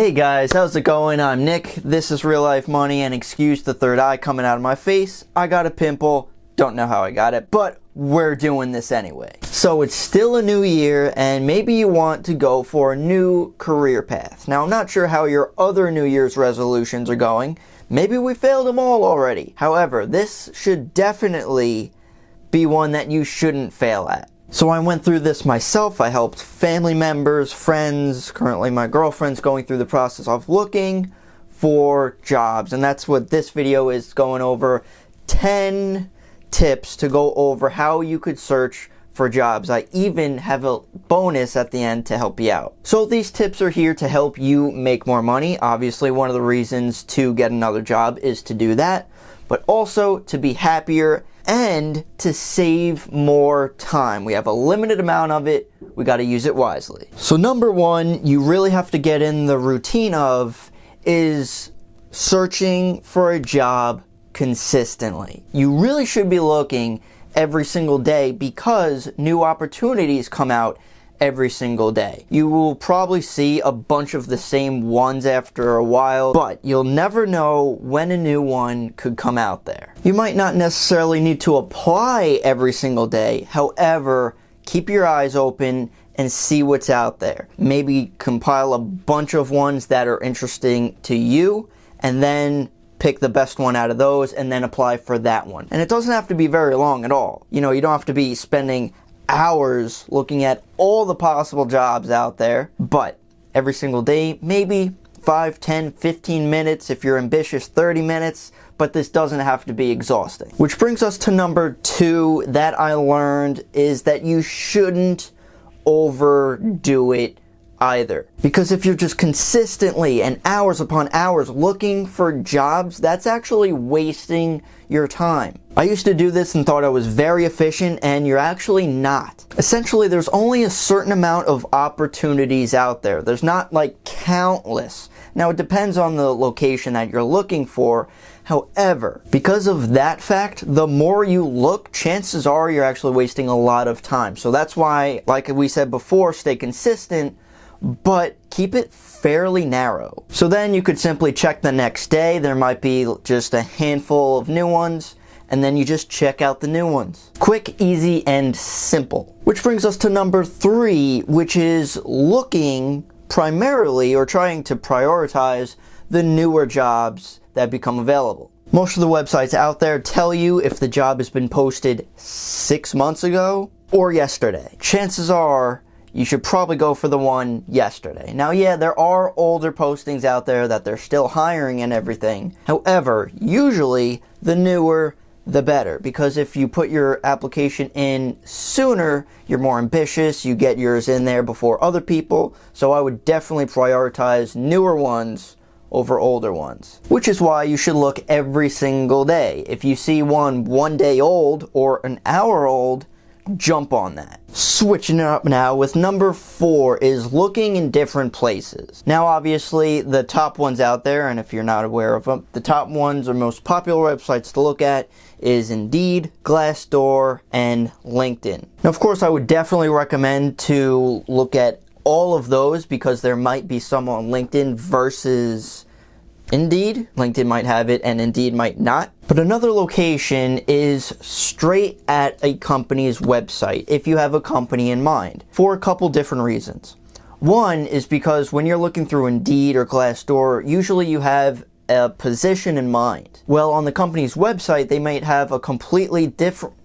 Hey guys, how's it going? I'm Nick, this is Real Life Money, and excuse the third eye coming out of my face. I got a pimple, don't know how I got it, but we're doing this anyway. So it's still a new year, and maybe you want to go for a new career path. Now I'm not sure how your other New Year's resolutions are going. Maybe we failed them all already. However, this should definitely be one that you shouldn't fail at. So I went through this myself. I helped family members, friends, currently my girlfriend's going through the process of looking for jobs. And that's what this video is going over. 10 tips to go over how you could search for jobs. I even have a bonus at the end to help you out. So these tips are here to help you make more money. Obviously, one of the reasons to get another job is to do that, but also to be happier and to save more time. We have a limited amount of it. We got to use it wisely. So number one, you really have to get in the routine of is searching for a job consistently. You really should be looking every single day because new opportunities come out every single day. You will probably see a bunch of the same ones after a while, but you'll never know when a new one could come out there. You might not necessarily need to apply every single day. However, keep your eyes open and see what's out there. Maybe compile a bunch of ones that are interesting to you and then pick the best one out of those and then apply for that one. And it doesn't have to be very long at all. You know, you don't have to be spending hours looking at all the possible jobs out there, but every single day, maybe 5, 10, 15 minutes, if you're ambitious, 30 minutes, but this doesn't have to be exhausting. Which brings us to number 2 that I learned is that you shouldn't overdo it either. Because if you're just consistently and hours upon hours looking for jobs, that's actually wasting your time. I used to do this and thought I was very efficient, and you're actually not. Essentially, there's only a certain amount of opportunities out there. There's not like countless. Now, it depends on the location that you're looking for. However, because of that fact, the more you look, chances are you're actually wasting a lot of time. So that's why, like we said before, stay consistent, but keep it fairly narrow. So then you could simply check the next day. There might be just a handful of new ones, and then you just check out the new ones. Quick, easy, and simple. Which brings us to number 3, which is looking primarily or trying to prioritize the newer jobs that become available. Most of the websites out there tell you if the job has been posted 6 months ago or yesterday. Chances are you should probably go for the one yesterday. Now, yeah, there are older postings out there that they're still hiring and everything. However, usually the newer, the better. Because if you put your application in sooner, you're more ambitious, you get yours in there before other people. So I would definitely prioritize newer ones over older ones. Which is why you should look every single day. If you see one day old or an hour old, jump on that. Switching it up now with number 4 is looking in different places. Now obviously the top ones out there, and if you're not aware of them, the top ones or most popular websites to look at is Indeed, Glassdoor, and LinkedIn. Now of course I would definitely recommend to look at all of those because there might be some on LinkedIn versus Indeed. LinkedIn might have it and Indeed might not. But another location is straight at a company's website if you have a company in mind for a couple different reasons. One is because when you're looking through Indeed or Glassdoor, usually you have a position in mind. Well, on the company's website, they might have a completely different,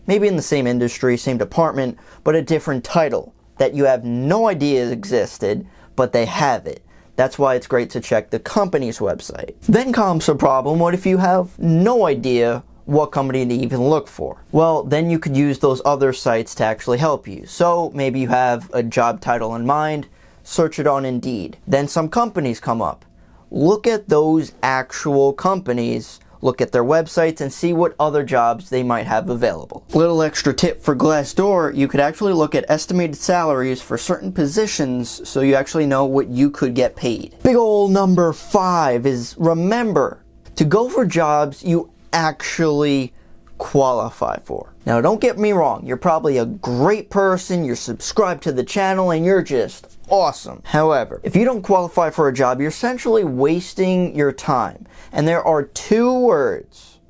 maybe in the same industry, same department, but a different title that you have no idea existed, but they have it. That's why it's great to check the company's website. Then comes a problem. What if you have no idea what company to even look for? Well, then you could use those other sites to actually help you. So maybe you have a job title in mind, search it on Indeed. Then some companies come up. Look at those actual companies, look at their websites, and see what other jobs they might have available. Little extra tip for Glassdoor, you could actually look at estimated salaries for certain positions so you actually know what you could get paid. Big ol' number 5 is remember to go for jobs you actually qualify for. Now don't get me wrong, you're probably a great person, you're subscribed to the channel, and you're just awesome. However, if you don't qualify for a job, you're essentially wasting your time. And there are two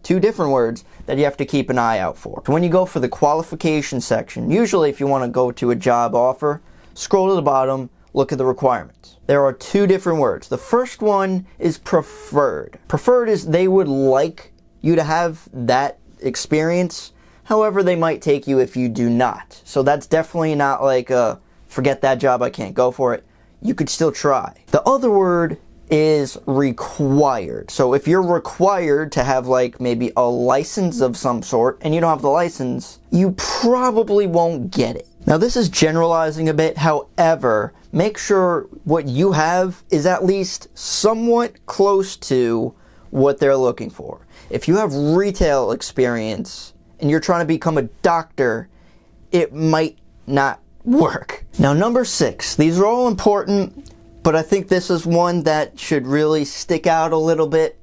different words that you have to keep an eye out for. So when you go for the qualification section, usually if you want to go to a job offer, scroll to the bottom, look at the requirements. There are two different words. The first one is preferred. Preferred is they would like you to have that experience. However, they might take you if you do not. So that's definitely not like a forget that job, I can't go for it. You could still try. The other word is required. So if you're required to have like maybe a license of some sort and you don't have the license, you probably won't get it. Now this is generalizing a bit. However, make sure what you have is at least somewhat close to what they're looking for. If you have retail experience and you're trying to become a doctor, it might not work. Now number 6, these are all important, but I think this is one that should really stick out a little bit,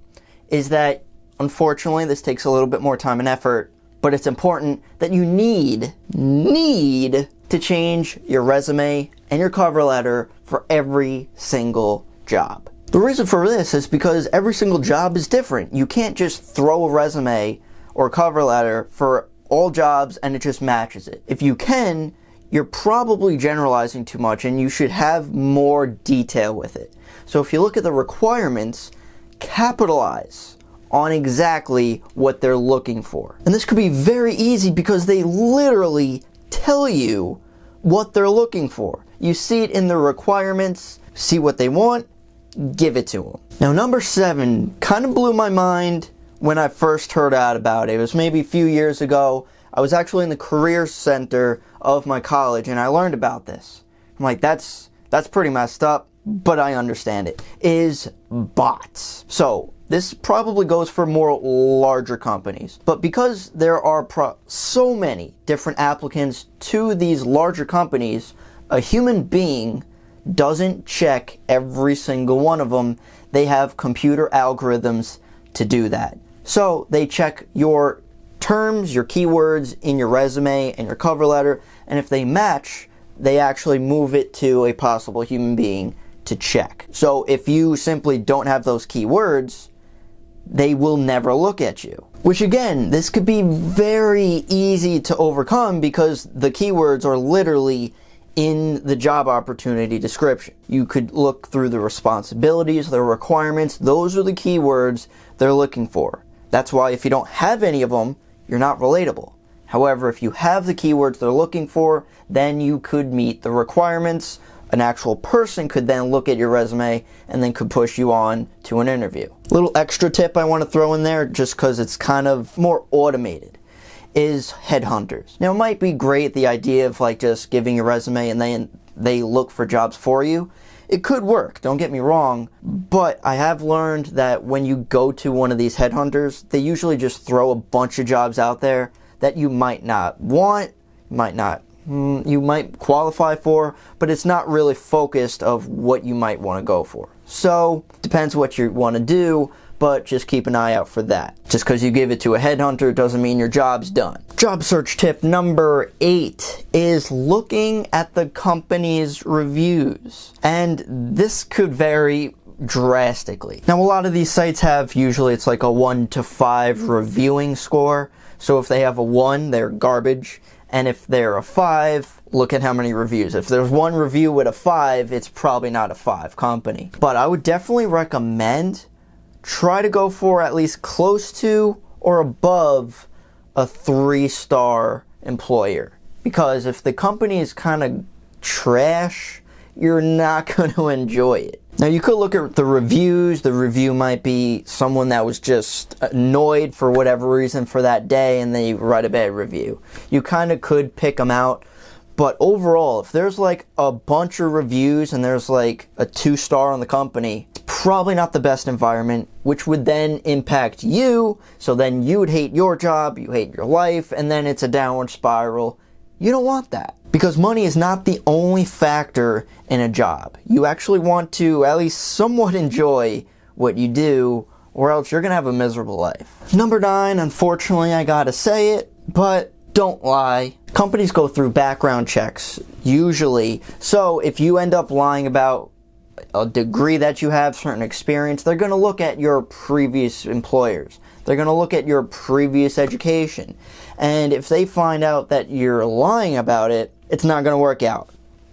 is that unfortunately this takes a little bit more time and effort, but it's important that you need to change your resume and your cover letter for every single job. The reason for this is because every single job is different. You can't just throw a resume or cover letter for all jobs and it just matches it. If you can, you're probably generalizing too much and you should have more detail with it. So if you look at the requirements, capitalize on exactly what they're looking for. And this could be very easy because they literally tell you what they're looking for. You see it in the requirements, see what they want, give it to them. Now number 7 kind of blew my mind when I first heard out about it. It was maybe a few years ago. I was actually in the career center of my college and I learned about this. I'm like, that's pretty messed up, but I understand it. Is bots. So this probably goes for more larger companies, but because there are so many different applicants to these larger companies, a human being doesn't check every single one of them. They have computer algorithms to do that. So they check your terms, your keywords in your resume and your cover letter, and if they match, they actually move it to a possible human being to check. So if you simply don't have those keywords, they will never look at you. Which again, this could be very easy to overcome because the keywords are literally in the job opportunity description. You could look through the responsibilities, the requirements. Those are the keywords they're looking for. That's why if you don't have any of them, you're not relatable. However, if you have the keywords they're looking for, then you could meet the requirements. An actual person could then look at your resume and then could push you on to an interview. Little extra tip I want to throw in there, just because it's kind of more automated, is Headhunters. Now it might be great, the idea of like just giving your resume and then they look for jobs for you. It could work, don't get me wrong, but I have learned that when you go to one of these headhunters, they usually just throw a bunch of jobs out there that you might not want, you might qualify for, but it's not really focused of what you might want to go for. So, depends what you want to do, but just keep an eye out for that. Just because you give it to a headhunter doesn't mean your job's done. Job search tip number 8 is looking at the company's reviews. And this could vary drastically. Now a lot of these sites have, usually it's like a 1 to 5 reviewing score. So if they have a 1, they're garbage. And if they're a 5, look at how many reviews. If there's one review with a 5, it's probably not a 5 company. But I would definitely recommend try to go for at least close to or above a 3-star employer. Because if the company is kind of trash, you're not going to enjoy it. Now you could look at the reviews. The review might be someone that was just annoyed for whatever reason for that day and they write a bad review. You kind of could pick them out. But overall, if there's like a bunch of reviews and there's like a 2-star on the company, it's probably not the best environment, which would then impact you. So then you would hate your job, you hate your life, and then it's a downward spiral. You don't want that. Because money is not the only factor in a job. You actually want to at least somewhat enjoy what you do, or else you're going to have a miserable life. Number 9, unfortunately I gotta say it, but don't lie. Companies go through background checks, usually. So if you end up lying about a degree that you have, certain experience, they're going to look at your previous employers. They're going to look at your previous education. And if they find out that you're lying about it, it's not going to work out,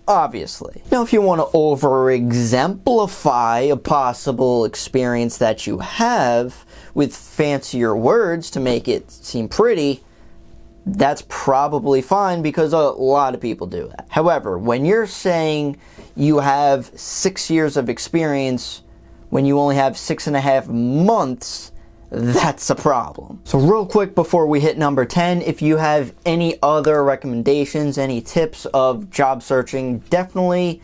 obviously. Now, if you want to over-exemplify a possible experience that you have with fancier words to make it seem pretty, that's probably fine because a lot of people do that. However, when you're saying you have 6 years of experience when you only have 6.5 months, that's a problem. So real quick before we hit number 10, if you have any other recommendations, any tips of job searching, definitely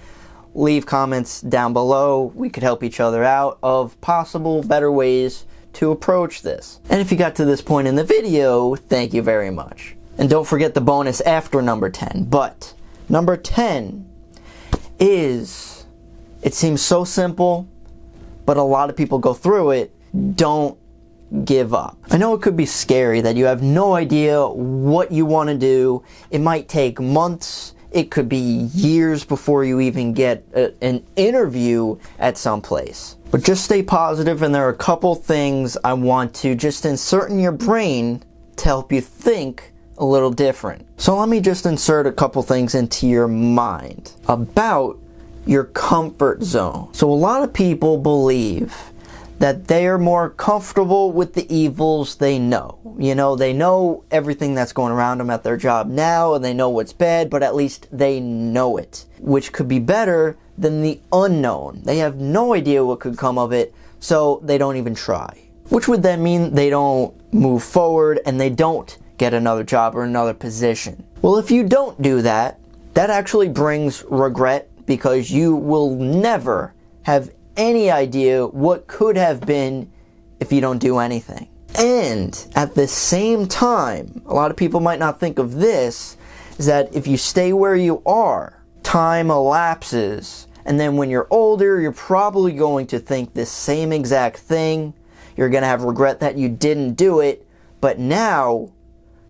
leave comments down below. We could help each other out of possible better ways to approach this. And if you got to this point in the video, thank you very much. And don't forget the bonus after number 10. But number 10 is, it seems so simple, but a lot of people go through it. Don't give up. I know it could be scary that you have no idea what you want to do. It might take months. It could be years before you even get an interview at some place. But just stay positive, and there are a couple things I want to just insert in your brain to help you think a little different. So let me just insert a couple things into your mind about your comfort zone. So a lot of people believe that they are more comfortable with the evils they know. You know, they know everything that's going around them at their job now, and they know what's bad, but at least they know it, which could be better than the unknown. They have no idea what could come of it, so they don't even try. Which would then mean they don't move forward and they don't get another job or another position. Well, if you don't do that, that actually brings regret, because you will never have any idea what could have been if you don't do anything. And at the same time, a lot of people might not think of this, is that if you stay where you are, time elapses, and then when you're older, you're probably going to think this same exact thing. You're going to have regret that you didn't do it, but now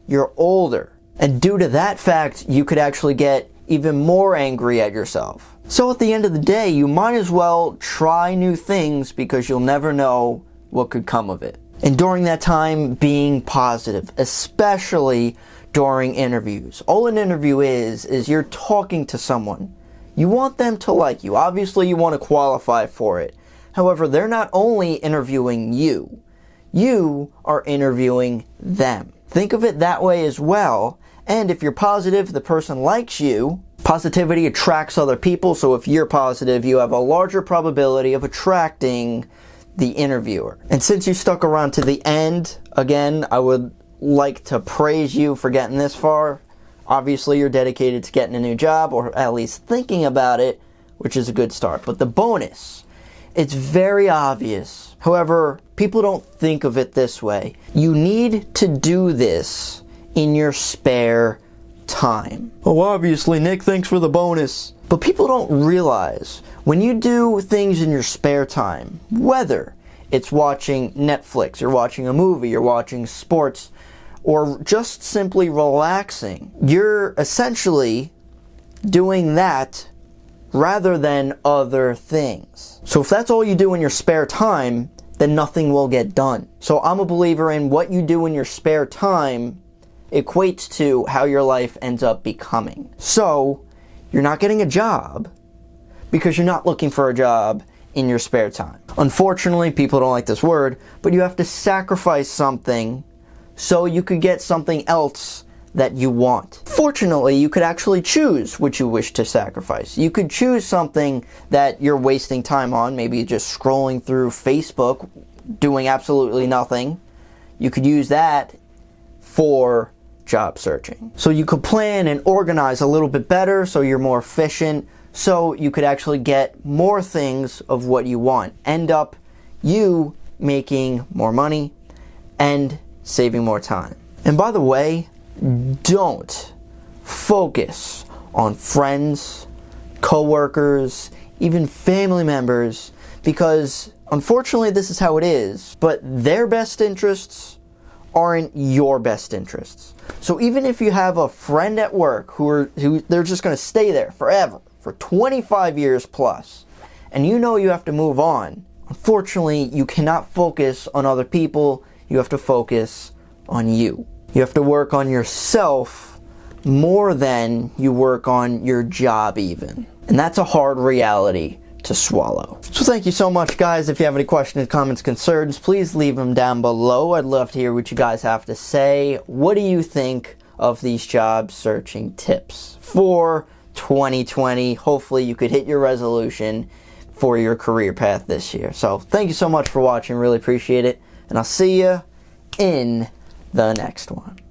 you're older. And due to that fact, you could actually get even more angry at yourself. So at the end of the day, you might as well try new things, because you'll never know what could come of it. And during that time, being positive, especially during interviews. All an interview is you're talking to someone. You want them to like you. Obviously, you want to qualify for it. However, they're not only interviewing you, you are interviewing them. Think of it that way as well. And if you're positive, the person likes you. Positivity attracts other people, so if you're positive, you have a larger probability of attracting the interviewer. And since you stuck around to the end, again, I would like to praise you for getting this far. Obviously, you're dedicated to getting a new job, or at least thinking about it, which is a good start. But the bonus, it's very obvious. However, people don't think of it this way. You need to do this in your spare time. Oh, obviously, Nick, thanks for the bonus. But people don't realize, when you do things in your spare time, whether it's watching Netflix, you're watching a movie, you're watching sports, or just simply relaxing, you're essentially doing that rather than other things. So if that's all you do in your spare time, then nothing will get done. So I'm a believer in what you do in your spare time equates to how your life ends up becoming. So you're not getting a job because you're not looking for a job in your spare time. Unfortunately, people don't like this word, but you have to sacrifice something so you could get something else that you want. Fortunately, you could actually choose what you wish to sacrifice. You could choose something that you're wasting time on, maybe just scrolling through Facebook, doing absolutely nothing. You could use that for job searching. So you could plan and organize a little bit better so you're more efficient, so you could actually get more things of what you want. End up you making more money and saving more time. And by the way, don't focus on friends, coworkers, even family members, because unfortunately this is how it is, but their best interests aren't your best interests. So even if you have a friend at work who they're just going to stay there forever, for 25 years plus, and you know you have to move on, unfortunately, you cannot focus on other people. You have to focus on you. You have to work on yourself more than you work on your job even. And that's a hard reality to swallow. So thank you so much, guys. If you have any questions, comments, concerns, please leave them down below. I'd love to hear what you guys have to say. What do you think of these job searching tips for 2020? Hopefully you could hit your resolution for your career path this year. So thank you so much for watching. Really appreciate it. And I'll see you in the next one.